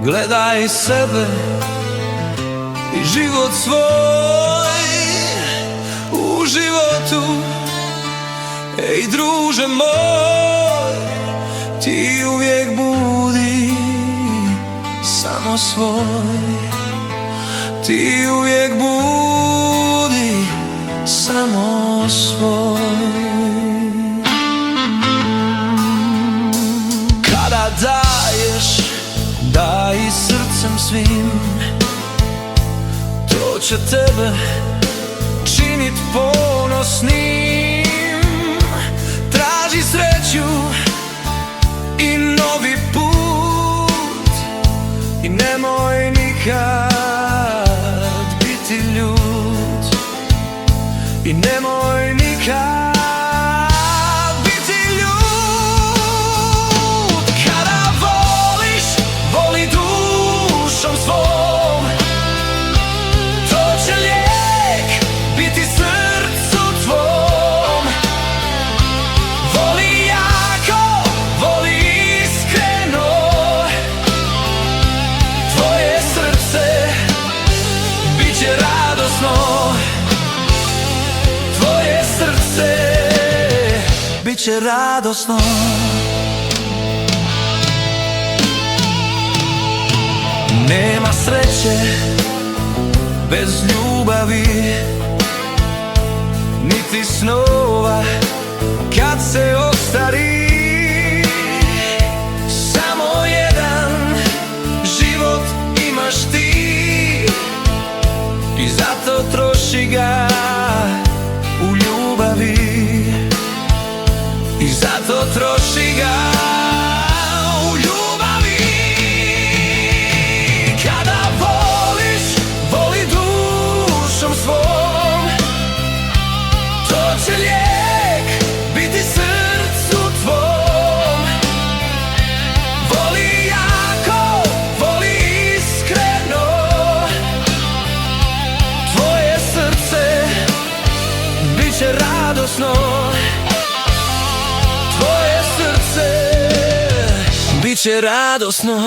Gledaj sebe i život svoj u životu. Ej druže moj, ti uvijek budi samo svoj. Ti uvijek budi samo svoj. Kada daješ, daj srcem svim, to će tebe činit ponosnim. Traži sreću i novi put i nemoj nikad biti ljut. I nemoj nikad biti ljut. Kada voliš, voli dušom svom, to će lijek biti srcu tvom. Voli jako, voli iskreno, tvoje srce bit će radosno. Tvoje srce bit će radosno. Nema sreće bez ljubavi, niti snova kad se ostari. Samo jedan život imaš ti i zato troši ga u ljubavi. I zato troši ga u ljubavi. Kada voliš, voli dušom svom, to će lijek biti srcu tvom. Voli jako, voli iskreno, tvoje srce bit će radosno. Tvoje srce bit će radosno.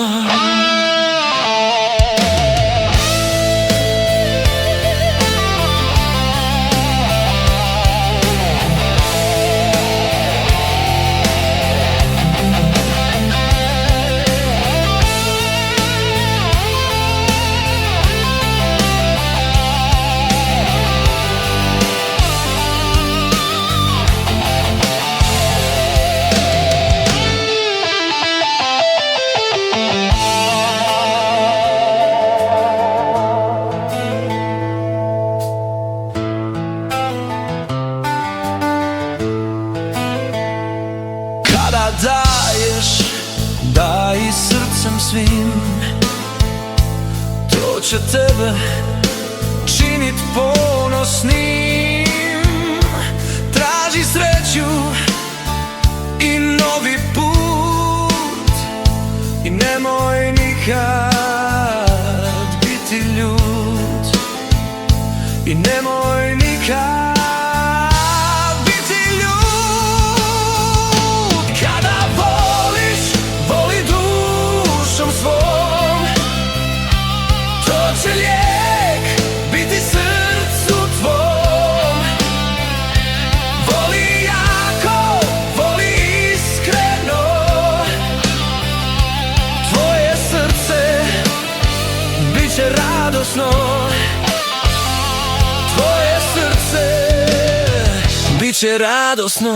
Kada daješ, daj srcem svim, to će tebe činit ponosnim. Traži sreću i novi put i nemoj nikad biti ljut. I nemoj nikad biti ljut. Kada voliš, voli dušom svom, to će lijek biti srcu tvom. Voli jako, voli iskreno, tvoje srce bit će radosno. Tvoje srce bit će radosno.